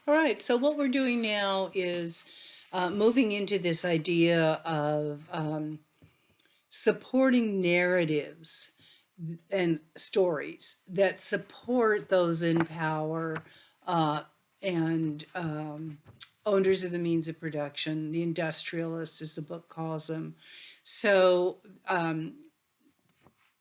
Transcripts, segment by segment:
All right, so what we're doing now is moving into this idea of supporting narratives and stories that support those in power uh, and owners of the means of production, the industrialists, as the book calls them. So um,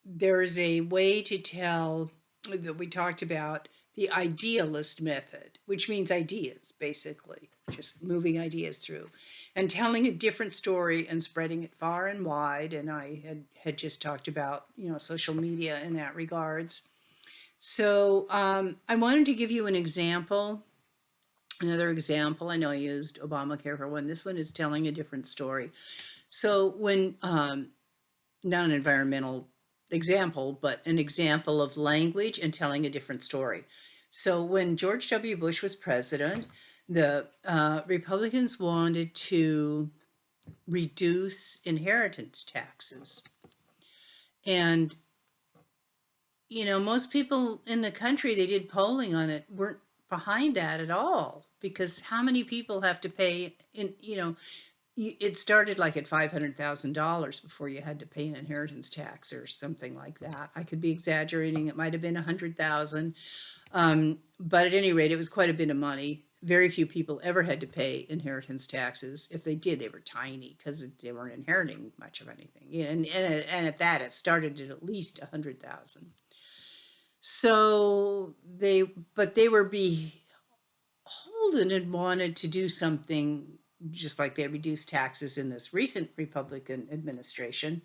there's a way to tell that we talked about the idealist method, which means ideas, basically, just moving ideas through and telling a different story and spreading it far and wide. And I had just talked about, social media in that regards. So I wanted to give you an example. Another example, I know I used Obamacare for one. This one is telling a different story. So when not an environmental example, but an example of language and telling a different story. So when George W. Bush was president, the Republicans wanted to reduce inheritance taxes. And, most people in the country, they did polling on it, weren't behind that at all, because how many people have to pay it started like at $500,000 before you had to pay an inheritance tax or something like that. I could be exaggerating. It might have been 100,000. But at any rate, it was quite a bit of money. Very few people ever had to pay inheritance taxes. If they did, they were tiny because they weren't inheriting much of anything. And at that, it started at least 100,000. So they were beholden and wanted to do something just like they reduced taxes in this recent Republican administration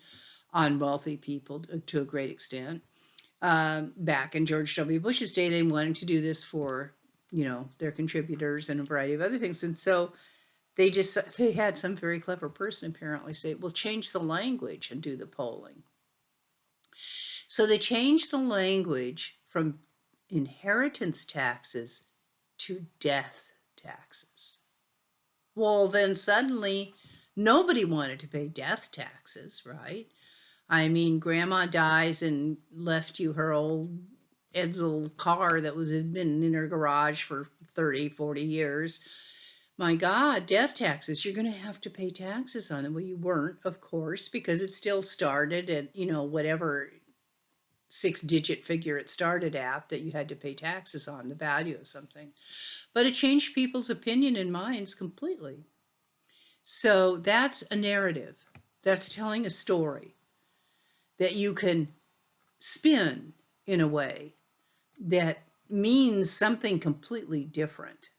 on wealthy people to a great extent. Back in George W. Bush's day, they wanted to do this for, their contributors and a variety of other things. And so they had some very clever person apparently say, well, change the language and do the polling. So they changed the language from inheritance taxes to death taxes. Well, then suddenly nobody wanted to pay death taxes, right? I mean, grandma dies and left you her old Edsel car that had been in her garage for 30, 40 years. My God, death taxes, you're going to have to pay taxes on it. Well, you weren't, of course, because it still started at, whatever six-digit figure it started at that you had to pay taxes on, the value of something. But it changed people's opinion and minds completely. So that's a narrative. That's telling a story that you can spin in a way that means something completely different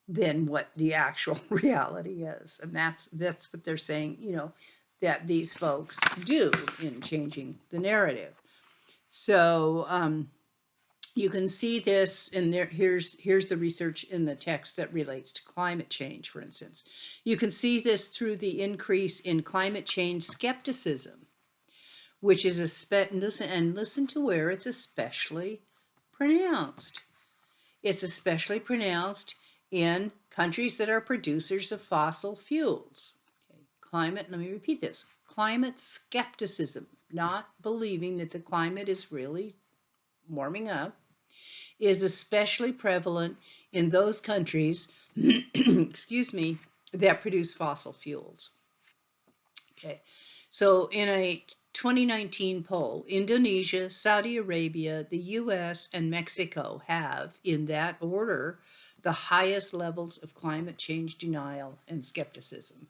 than what the actual reality is. And that's what they're saying, that these folks do in changing the narrative. So you can see this in there. Here's the research in the text that relates to climate change, for instance. You can see this through the increase in climate change skepticism, which is listen to where it's especially pronounced. It's especially pronounced in countries that are producers of fossil fuels. Okay. Let me repeat this. Climate skepticism, not believing that the climate is really warming up, is especially prevalent in those countries, excuse me, that produce fossil fuels. Okay, so in a 2019 poll, Indonesia, Saudi Arabia, the US, and Mexico have, in that order, the highest levels of climate change denial and skepticism.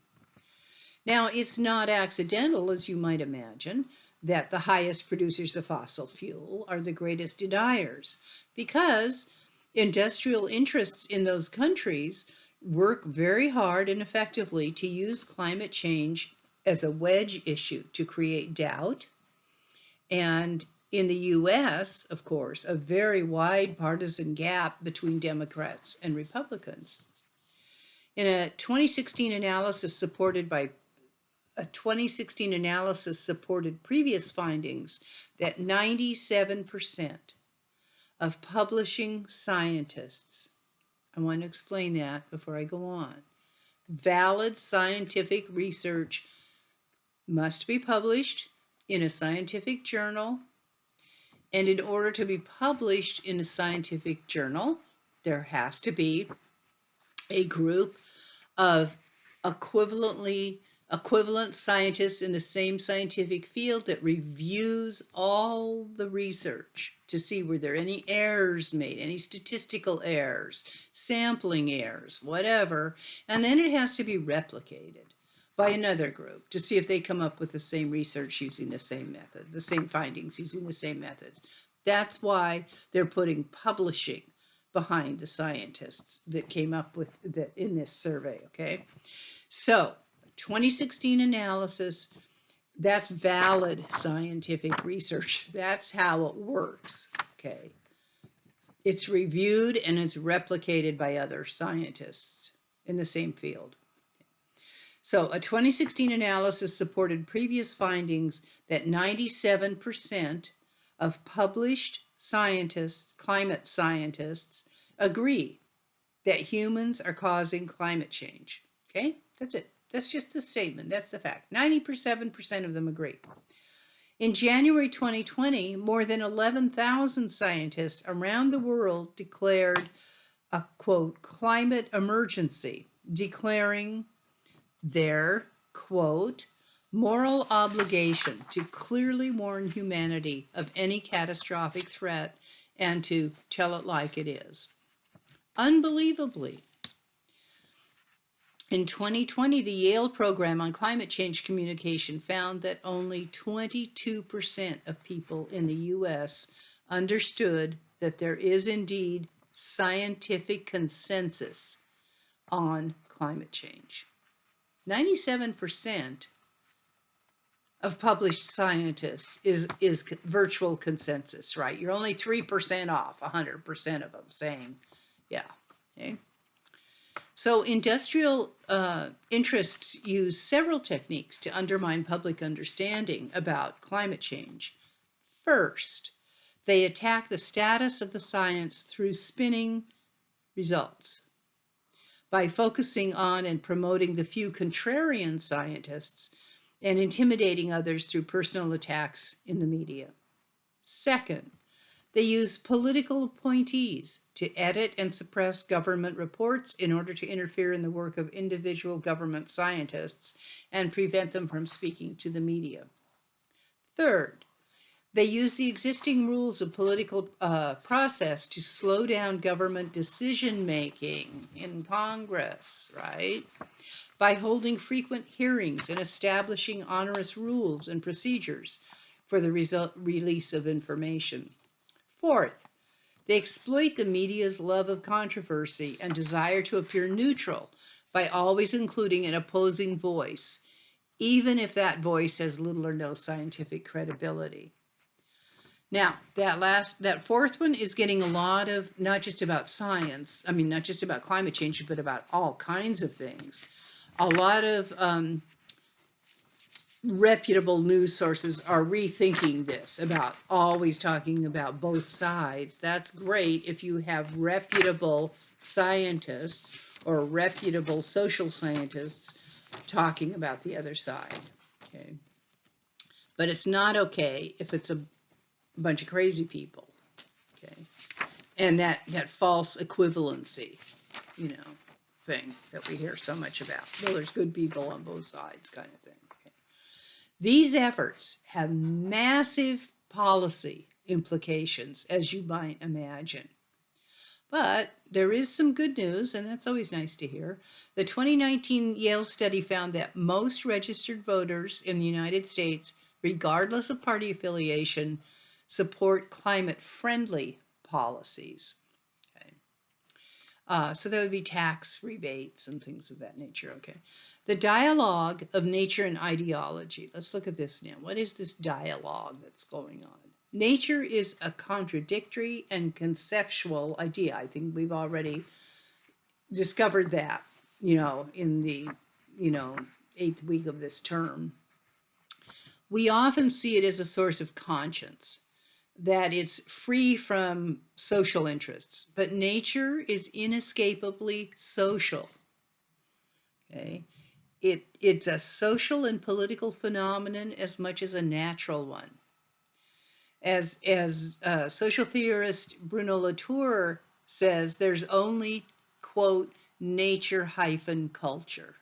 Now, it's not accidental, as you might imagine, that the highest producers of fossil fuel are the greatest deniers, because industrial interests in those countries work very hard and effectively to use climate change as a wedge issue to create doubt. And in the US, of course, a very wide partisan gap between Democrats and Republicans. In a 2016 analysis supported previous findings that 97% of publishing scientists, I want to explain that before I go on. Valid scientific research must be published in a scientific journal. And in order to be published in a scientific journal, there has to be a group of equivalent scientists in the same scientific field that reviews all the research to see were there any errors made, any statistical errors, sampling errors, whatever, and then it has to be replicated by another group to see if they come up with the same research using the same method, the same findings using the same methods. That's why they're putting publishing behind the scientists that came up with that in this survey, okay? So, 2016 analysis, that's valid scientific research. That's how it works, okay? It's reviewed and it's replicated by other scientists in the same field. So, a 2016 analysis supported previous findings that 97% of published scientists, climate scientists, agree that humans are causing climate change. Okay, that's it. That's just the statement. That's the fact. 97% of them agree. In January 2020, more than 11,000 scientists around the world declared a quote climate emergency, declaring their quote moral obligation to clearly warn humanity of any catastrophic threat and to tell it like it is. Unbelievably, in 2020, the Yale program on climate change communication found that only 22% of people in the US understood that there is indeed scientific consensus on climate change. 97% of published scientists is virtual consensus, right? You're only 3% off 100% of them saying, yeah, okay. So industrial interests use several techniques to undermine public understanding about climate change. First, they attack the status of the science through spinning results. By focusing on and promoting the few contrarian scientists and intimidating others through personal attacks in the media. Second, they use political appointees to edit and suppress government reports in order to interfere in the work of individual government scientists and prevent them from speaking to the media. Third, they use the existing rules of political process to slow down government decision making in Congress, right? By holding frequent hearings and establishing onerous rules and procedures for the release of information. Fourth, they exploit the media's love of controversy and desire to appear neutral by always including an opposing voice, even if that voice has little or no scientific credibility. Now, that fourth one is getting a lot of, not just about science, not just about climate change, but about all kinds of things. A lot of reputable news sources are rethinking this about always talking about both sides. That's great if you have reputable scientists or reputable social scientists talking about the other side. Okay. But it's not okay if it's a bunch of crazy people. Okay. And that false equivalency, thing that we hear so much about. Well, there's good people on both sides kind of thing. These efforts have massive policy implications, as you might imagine. But there is some good news, and that's always nice to hear. The 2019 Yale study found that most registered voters in the United States, regardless of party affiliation, support climate-friendly policies. So that would be tax rebates and things of that nature, okay? The dialogue of nature and ideology. Let's look at this now. What is this dialogue that's going on? Nature is a contradictory and conceptual idea. I think we've already discovered that, in the, 8th week of this term. We often see it as a source of conscience, that it's free from social interests, but nature is inescapably social. Okay, it's a social and political phenomenon as much as a natural one. As social theorist Bruno Latour says, there's only, quote, nature-culture.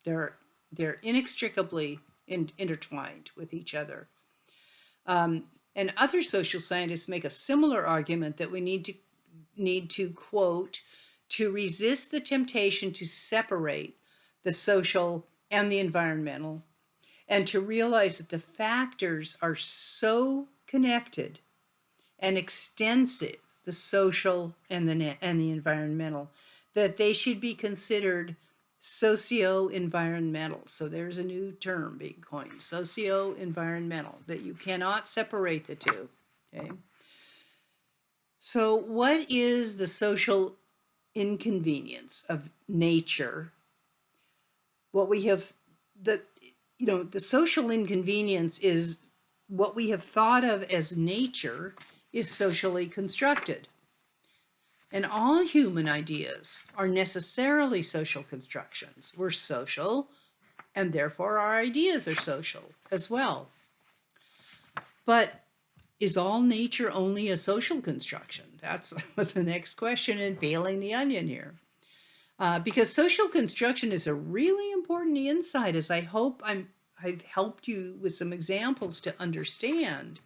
They're inextricably intertwined with each other. And other social scientists make a similar argument that we need to quote, to resist the temptation to separate the social and the environmental, and to realize that the factors are so connected and extensive, the social and the environmental, that they should be considered socio-environmental. So there's a new term being coined, socio-environmental, that you cannot separate the two. Okay. So what is the social inconvenience of nature? What we have, the social inconvenience is what we have thought of as nature is socially constructed. And all human ideas are necessarily social constructions. We're social, and therefore our ideas are social as well. But is all nature only a social construction? That's the next question in peeling the onion here. Because social construction is a really important insight, as I hope I've helped you with some examples to understand.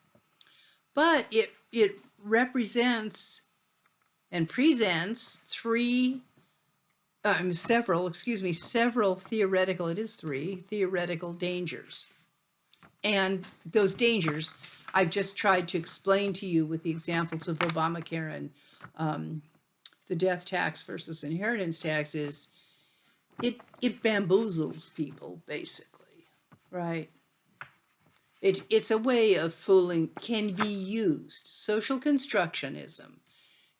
But it represents and presents several theoretical, it is three theoretical dangers. And those dangers I've just tried to explain to you with the examples of Obamacare and the death tax versus inheritance tax. Is it bamboozles people, basically, right? It's a way of fooling, can be used. Social constructionism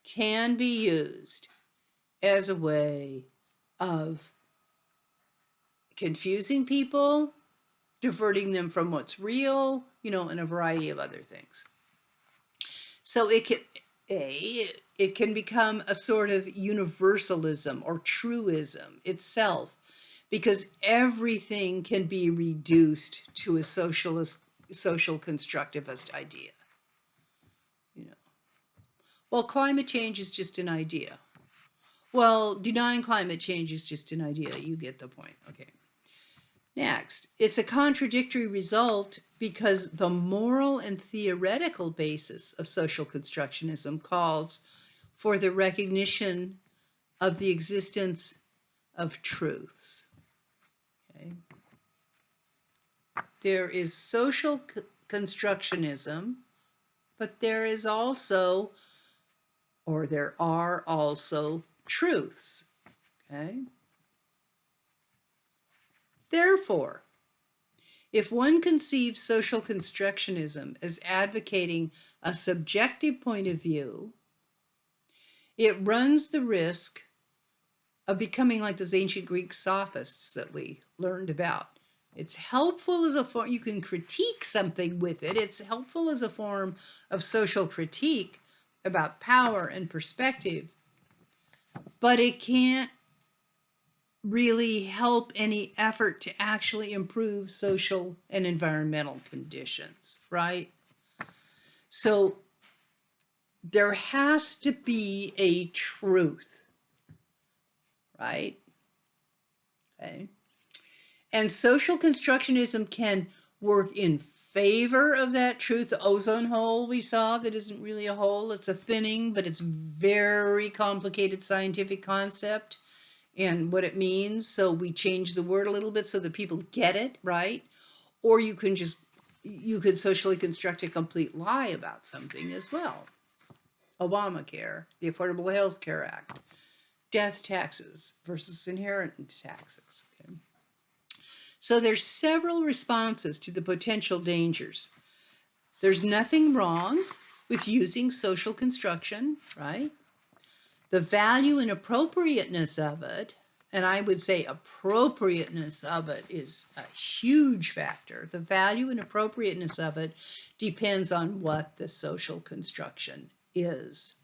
can be used as a way of confusing people, diverting them from what's real, and a variety of other things. So it can become a sort of universalism or truism itself, because everything can be reduced to a social constructivist idea. Well, climate change is just an idea. Well, denying climate change is just an idea. You get the point. Okay. Next, it's a contradictory result because the moral and theoretical basis of social constructionism calls for the recognition of the existence of truths. Okay. There is social constructionism, but there are also truths. Okay. Therefore, if one conceives social constructionism as advocating a subjective point of view, it runs the risk of becoming like those ancient Greek sophists that we learned about. It's helpful as a form, you can critique something with it. It's helpful as a form of social critique about power and perspective, but it can't really help any effort to actually improve social and environmental conditions, right? So there has to be a truth, right? Okay. And social constructionism can work in favor of that truth. The ozone hole we saw, that isn't really a hole, it's a thinning, but it's very complicated scientific concept and what it means. So we change the word a little bit so that people get it, right? Or you could socially construct a complete lie about something as well. Obamacare, the Affordable Health Care Act, death taxes versus inheritance taxes. Okay? So there's several responses to the potential dangers. There's nothing wrong with using social construction, right? The value and appropriateness of it, and I would say appropriateness of it is a huge factor. The value and appropriateness of it depends on what the social construction is.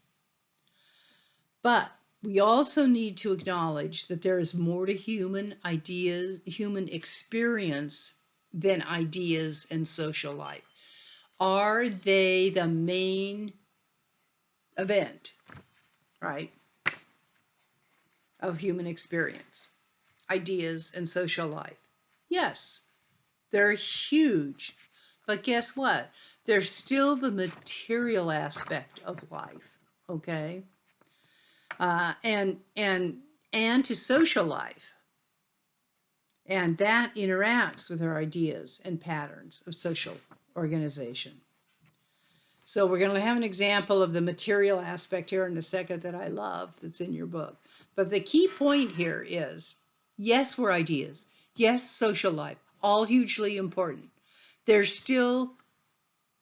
But we also need to acknowledge that there is more to human experience than ideas and social life. Are they the main event, right? of human experience, ideas, and social life. Yes, they're huge. But guess what? They're still the material aspect of life, okay? And to social life. And that interacts with our ideas and patterns of social organization. So we're going to have an example of the material aspect here in a second that I love that's in your book. But the key point here is, yes, we're ideas. Yes, social life, all hugely important. There's still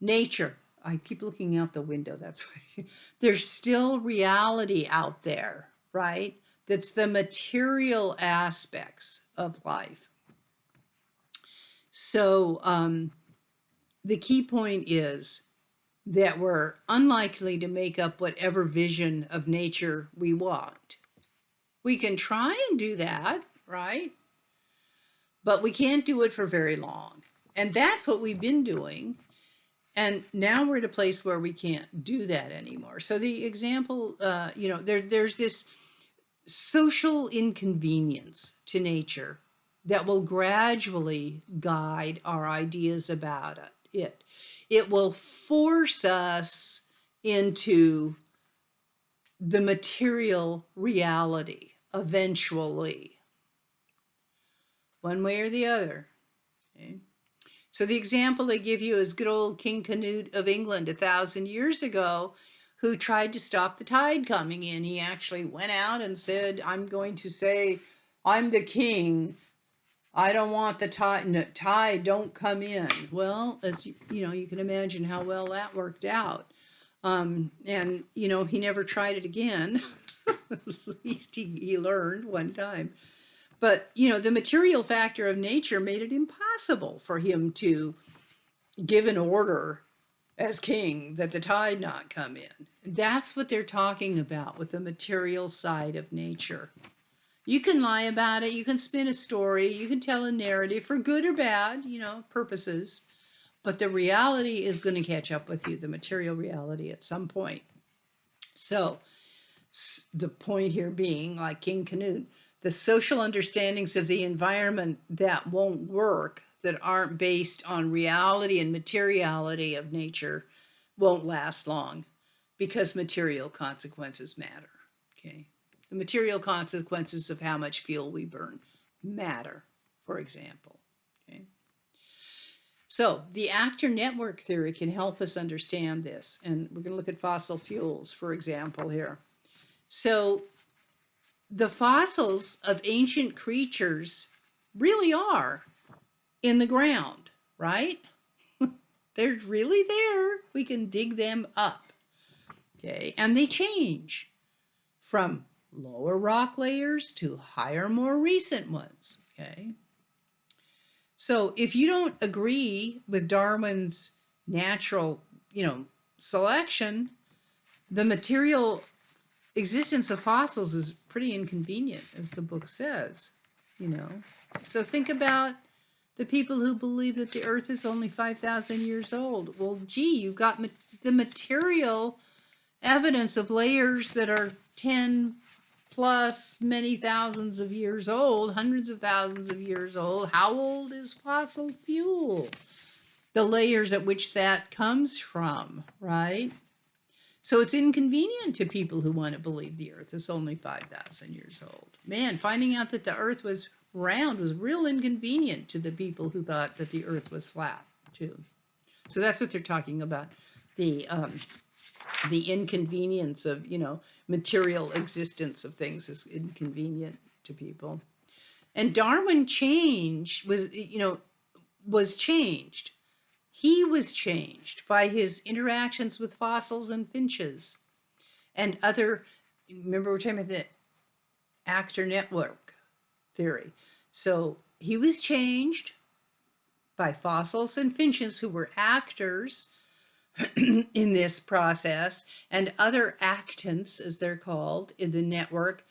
nature. I keep looking out the window. That's why. There's still reality out there, right? That's the material aspects of life. So the key point is that we're unlikely to make up whatever vision of nature we want. We can try and do that, right? But we can't do it for very long. And that's what we've been doing. And now we're at a place where we can't do that anymore. So the example, there's this social inconvenience to nature that will gradually guide our ideas about it. It will force us into the material reality eventually, one way or the other. Okay? So the example they give you is good old King Canute of England 1,000 years ago, who tried to stop the tide coming in. He actually went out and said, I'm going to say, I'm the king. I don't want the tide, no, tide don't come in. Well, as you can imagine how well that worked out. And he never tried it again. At least he learned one time. But, the material factor of nature made it impossible for him to give an order as king that the tide not come in. That's what they're talking about with the material side of nature. You can lie about it, you can spin a story, you can tell a narrative for good or bad, purposes, but the reality is going to catch up with you, the material reality at some point. So the point here being, like King Canute, the social understandings of the environment that won't work, that aren't based on reality and materiality of nature, won't last long because material consequences matter. Okay. The material consequences of how much fuel we burn matter, for example. Okay. So the actor network theory can help us understand this. And we're going to look at fossil fuels, for example, here. So the fossils of ancient creatures really are in the ground, right? They're really there. We can dig them up. Okay, and they change from lower rock layers to higher, more recent ones. Okay, so if you don't agree with Darwin's natural, selection, the material existence of fossils is pretty inconvenient, as the book says, So think about the people who believe that the Earth is only 5,000 years old. Well, gee, you've got the material evidence of layers that are 10 plus many thousands of years old, hundreds of thousands of years old. How old is fossil fuel? The layers at which that comes from, right? So it's inconvenient to people who want to believe the Earth is only 5,000 years old. Man, finding out that the Earth was round was real inconvenient to the people who thought that the Earth was flat, too. So that's what they're talking about, the inconvenience of, material existence of things is inconvenient to people. And Darwin was changed. He was changed by his interactions with fossils and finches and other, remember we're talking about the actor network theory. So he was changed by fossils and finches who were actors in this process, and other actants, as they're called, in the network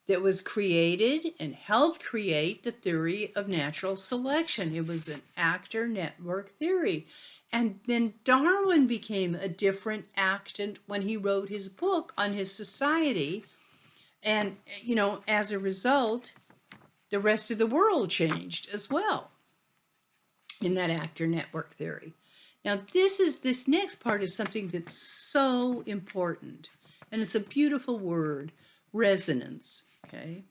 that was created and helped create the theory of natural selection. It was an actor network theory. And then Darwin became a different actant when he wrote his book on his society And, as a result, the rest of the world changed as well in that actor network theory. Now, this next part is something that's so important, and it's a beautiful word, resonance. Okay.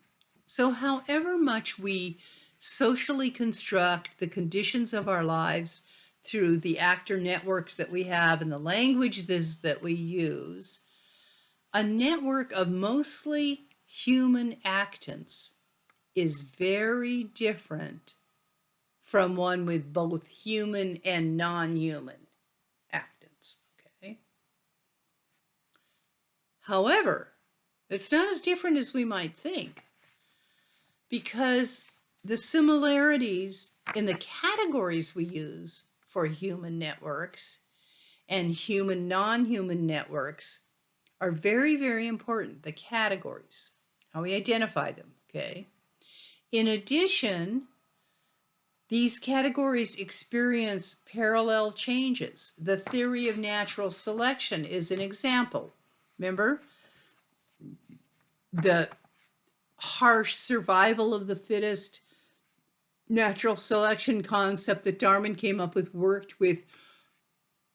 So, however much we socially construct the conditions of our lives through the actor networks that we have and the languages that we use, a network of mostly human actants is very different from one with both human and non-human actants. Okay. However, it's not as different as we might think, because the similarities in the categories we use for human networks and human non-human networks are very, very important. The categories, how we identify them. Okay. In addition, these categories experience parallel changes. The theory of natural selection is an example. Remember, the harsh survival of the fittest natural selection concept that Darwin came up with worked with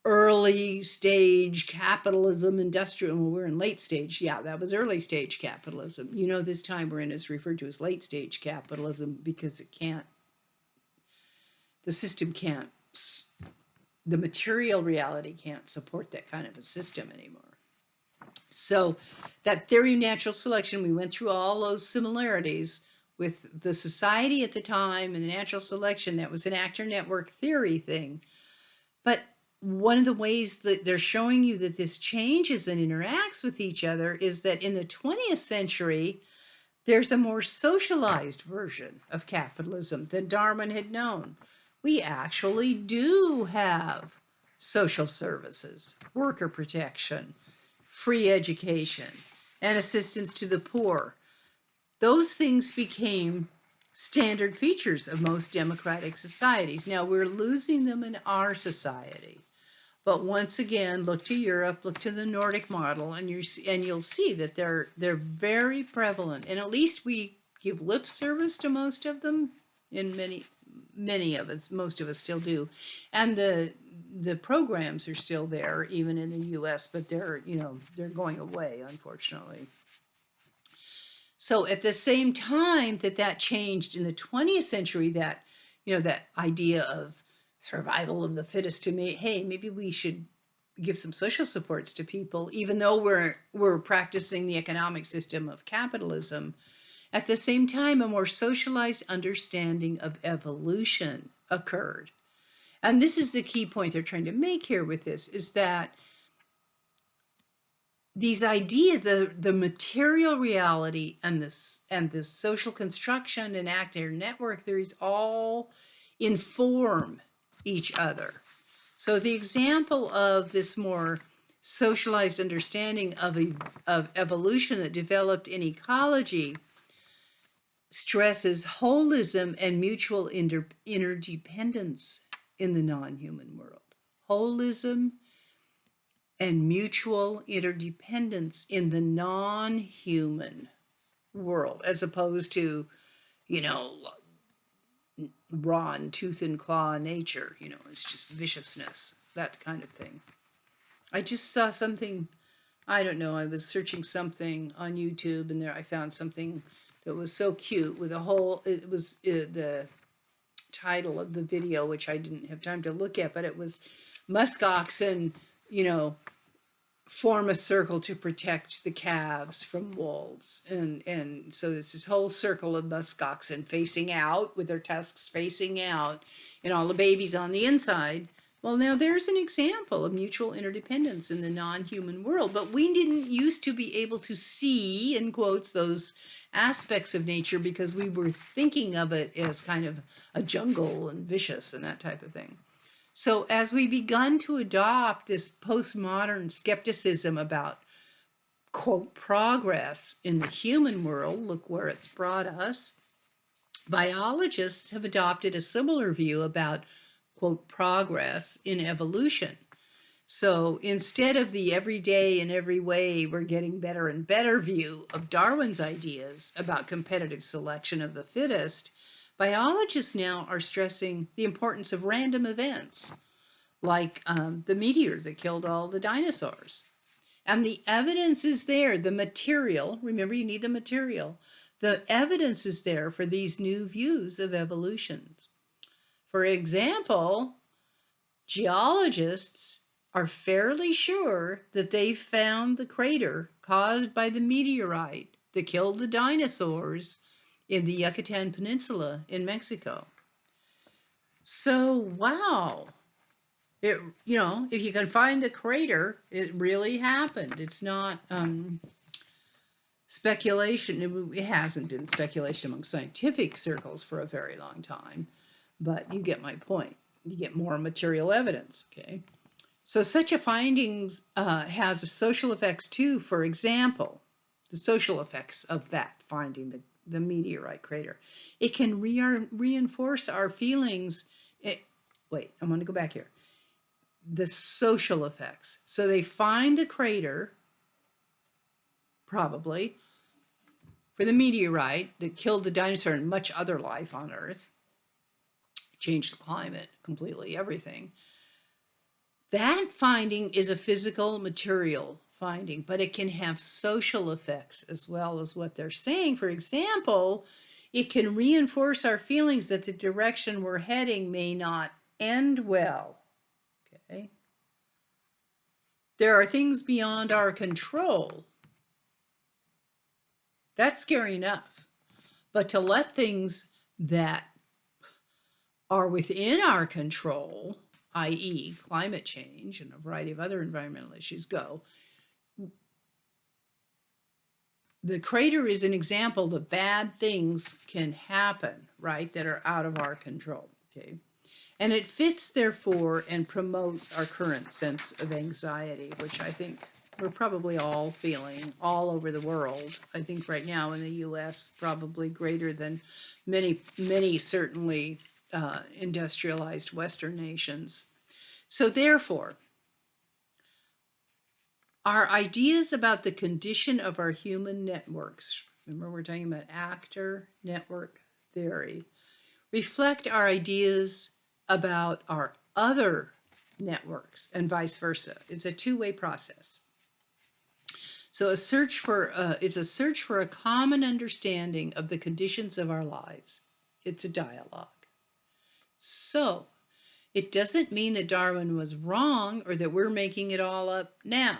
early stage capitalism, industrial. Well, we're in late stage. Yeah, that was early stage capitalism. This time we're in is referred to as late stage capitalism because the system can't, the material reality can't support that kind of a system anymore. So that theory of natural selection, we went through all those similarities with the society at the time and the natural selection. That was an actor network theory thing. But one of the ways that they're showing you that this changes and interacts with each other is that in the 20th century, there's a more socialized version of capitalism than Darwin had known. We actually do have social services, worker protection, free education, and assistance to the poor. Those things became standard features of most democratic societies. Now we're losing them in our society. But once again, look to Europe, look to the Nordic model, and you'll see that they're very prevalent. And at least we give lip service to most of them. In many of us, most of us still do, and the programs are still there, even in the U.S. But they're going away, unfortunately. So at the same time that changed in the 20th century, that that idea of survival of the fittest, to me, hey, maybe we should give some social supports to people, even though we're practicing the economic system of capitalism. At the same time, a more socialized understanding of evolution occurred. And this is the key point they're trying to make here with this, is that these ideas, the material reality and the social construction and actor network theories all inform each other. So the example of this more socialized understanding of evolution that developed in ecology stresses holism and mutual interdependence in the non-human world. Holism and mutual interdependence in the non-human world, as opposed to, you know, raw and tooth and claw nature. It's just viciousness, that kind of thing. I just saw something, I don't know, I was searching something on YouTube, and there I found something that was so cute with it was the title of the video, which I didn't have time to look at, but it was musk oxen, form a circle to protect the calves from wolves. And so it's this whole circle of musk oxen facing out with their tusks facing out and all the babies on the inside. Well, now there's an example of mutual interdependence in the non-human world, but we didn't used to be able to see, in quotes, those aspects of nature because we were thinking of it as kind of a jungle and vicious and that type of thing. So as we begun to adopt this postmodern skepticism about, quote, progress in the human world, look where it's brought us, biologists have adopted a similar view about, quote, progress in evolution. So instead of the every day in every way we're getting better and better view of Darwin's ideas about competitive selection of the fittest, biologists now are stressing the importance of random events, like the meteor that killed all the dinosaurs. And the evidence is there, the material, remember you need the material. The evidence is there for these new views of evolution. For example, geologists are fairly sure that they found the crater caused by the meteorite that killed the dinosaurs in the Yucatan Peninsula in Mexico. So, wow. It, if you can find the crater, it really happened. It's not speculation. It hasn't been speculation among scientific circles for a very long time, but you get my point. You get more material evidence, okay? So such a findings has social effects too. For example, the social effects of that finding the meteorite crater. It can reinforce our feelings. Wait, I'm going to go back here. The social effects. So they find a crater, probably, for the meteorite that killed the dinosaur and much other life on Earth, changed the climate completely, everything. That finding is a physical material finding, but it can have social effects as well as what they're saying. For example, it can reinforce our feelings that the direction we're heading may not end well. Okay. There are things beyond our control. That's scary enough. But to let things that are within our control, i.e., climate change and a variety of other environmental issues, go. The crater is an example that bad things can happen, right, that are out of our control, okay? And it fits, therefore, and promotes our current sense of anxiety, which I think we're probably all feeling all over the world. I think right now in the U.S., probably greater than many certainly industrialized Western nations. So therefore, our ideas about the condition of our human networks, remember we're talking about actor network theory, reflect our ideas about our other networks and vice versa. It's a two-way process. So it's a search for a common understanding of the conditions of our lives. It's a dialogue. So it doesn't mean that Darwin was wrong or that we're making it all up now.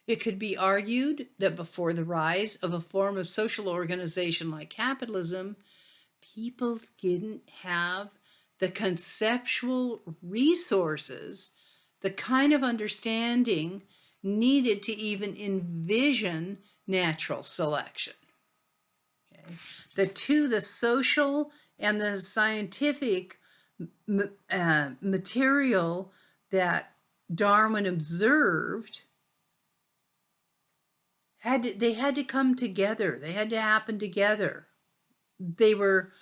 It could be argued that before the rise of a form of social organization like capitalism, people didn't have the conceptual resources, the kind of understanding needed to even envision natural selection. Okay? The social and the scientific material that Darwin observed they had to come together. They had to happen together. They were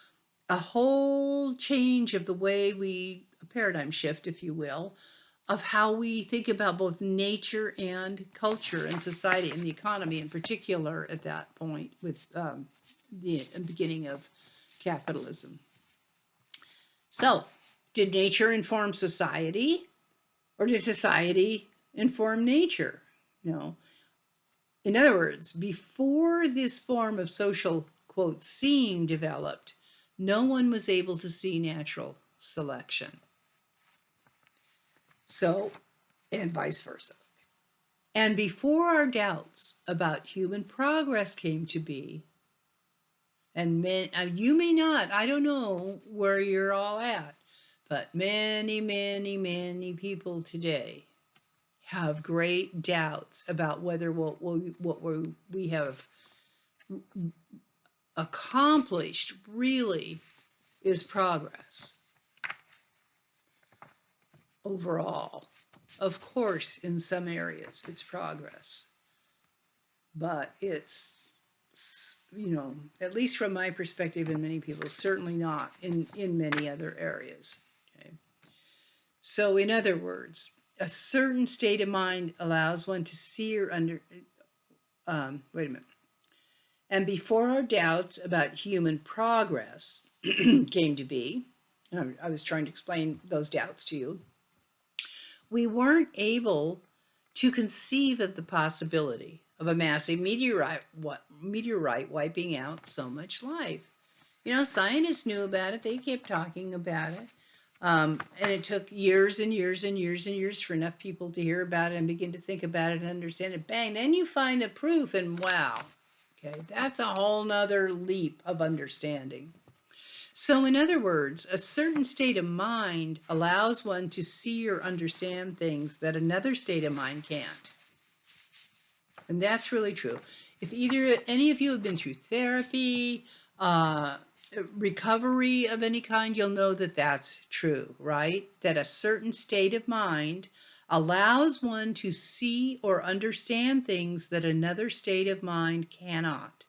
a whole change of the way a paradigm shift, if you will, of how we think about both nature and culture and society and the economy in particular at that point with the beginning of capitalism. So, did nature inform society, or did society inform nature? No. In other words, before this form of social, quote, seeing developed, no one was able to see natural selection. So, and vice versa. And before our doubts about human progress came to be, and you may not, I don't know where you're all at, but many, many, many people today have great doubts about whether what we have accomplished really is progress overall. Of course, in some areas it's progress, but it's, at least from my perspective and many people, certainly not in many other areas. Okay. So in other words, a certain state of mind allows one to see or wait a minute. And before our doubts about human progress came to be, I was trying to explain those doubts to you, we weren't able to conceive of the possibility of a massive meteorite wiping out so much life. You know, scientists knew about it. They kept talking about it. And it took years and years and years and years for enough people to hear about it and begin to think about it and understand it. Bang, then you find the proof, and wow, okay, that's a whole nother leap of understanding. So, in other words, a certain state of mind allows one to see or understand things that another state of mind can't. And that's really true. If either any of you have been through therapy, uh, recovery of any kind, you'll know that that's true, right? That a certain state of mind allows one to see or understand things that another state of mind cannot.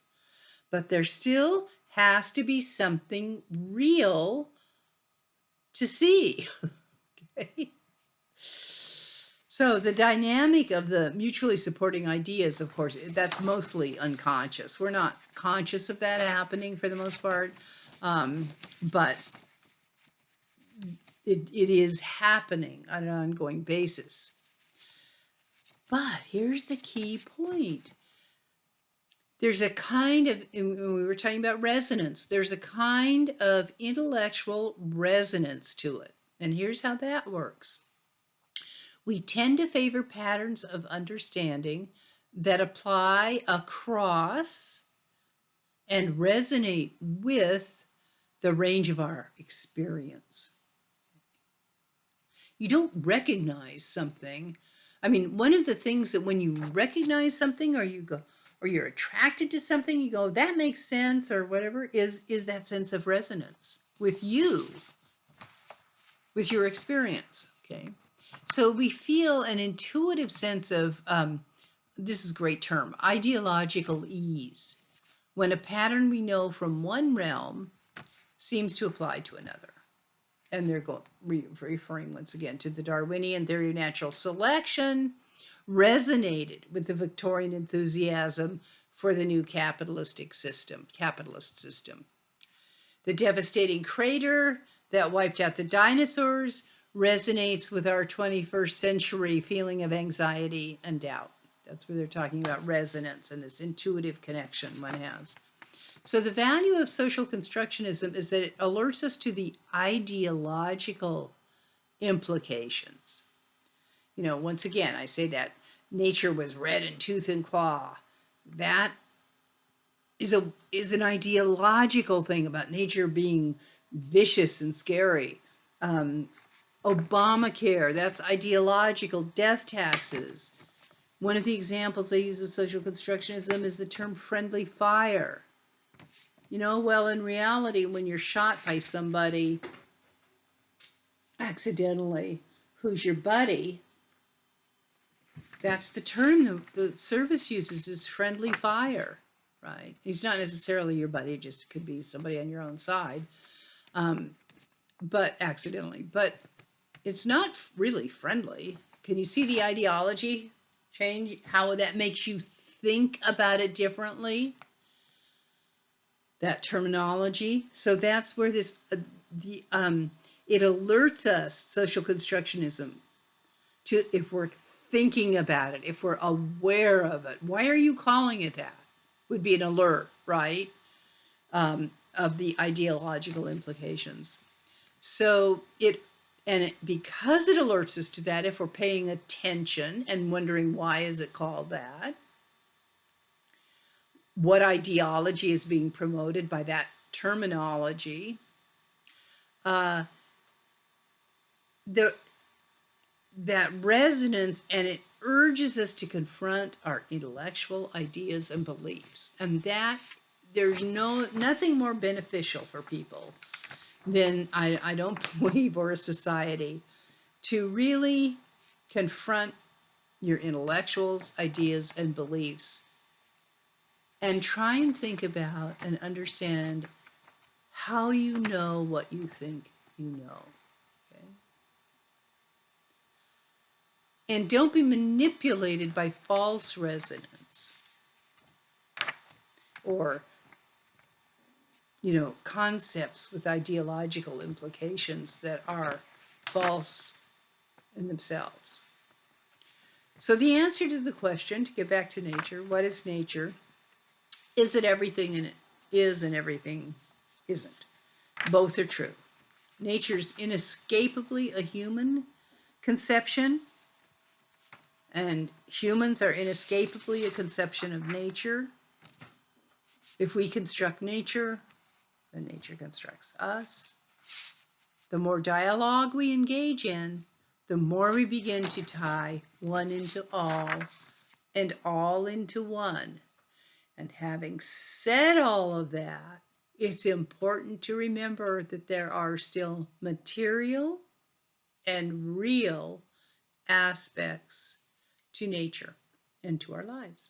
But there still has to be something real to see. Okay? So the dynamic of the mutually supporting ideas, of course, that's mostly unconscious. We're not conscious of that happening for the most part, but it is happening on an ongoing basis. But here's the key point. There's a kind of, when we were talking about resonance, there's a kind of intellectual resonance to it. And here's how that works. We tend to favor patterns of understanding that apply across and resonate with the range of our experience. You don't recognize something. I mean, one of the things that when you recognize something or you go, or you're attracted to something, you go, that makes sense or whatever, is that sense of resonance with you, with your experience, okay? So we feel an intuitive sense of, this is a great term, ideological ease, when a pattern we know from one realm seems to apply to another. And they're referring once again to the Darwinian theory of natural selection, resonated with the Victorian enthusiasm for the new capitalist system. The devastating crater that wiped out the dinosaurs resonates with our 21st century feeling of anxiety and doubt. That's where they're talking about resonance and this intuitive connection one has. So the value of social constructionism is that it alerts us to the ideological implications. You know, once again, I say that nature was red in tooth and claw. That is an ideological thing about nature being vicious and scary. Obamacare, that's ideological. Death taxes. One of the examples they use of social constructionism is the term friendly fire. You know, well, in reality, when you're shot by somebody accidentally who's your buddy, that's the term the service uses, is friendly fire, right? He's not necessarily your buddy, just could be somebody on your own side, but accidentally. But it's not really friendly. Can you see the ideology change? How that makes you think about it differently? That terminology. So that's where this it alerts us, social constructionism, to if we're thinking about it, if we're aware of it. Why are you calling it that? Would be an alert, right? Of the ideological implications. So because it alerts us to that, if we're paying attention and wondering why is it called that, what ideology is being promoted by that terminology, that resonance, and it urges us to confront our intellectual ideas and beliefs. And that there's nothing more beneficial for people than I don't believe, or a society, to really confront your intellectuals, ideas, and beliefs, and try and think about and understand how you know what you think you know. Okay? And don't be manipulated by false resonance or, concepts with ideological implications that are false in themselves. So the answer to the question, to get back to nature, what is nature, is that everything in it is and everything isn't. Both are true. Nature's inescapably a human conception, and humans are inescapably a conception of nature. If we construct nature, then nature constructs us. The more dialogue we engage in, the more we begin to tie one into all and all into one. And having said all of that, it's important to remember that there are still material and real aspects to nature and to our lives.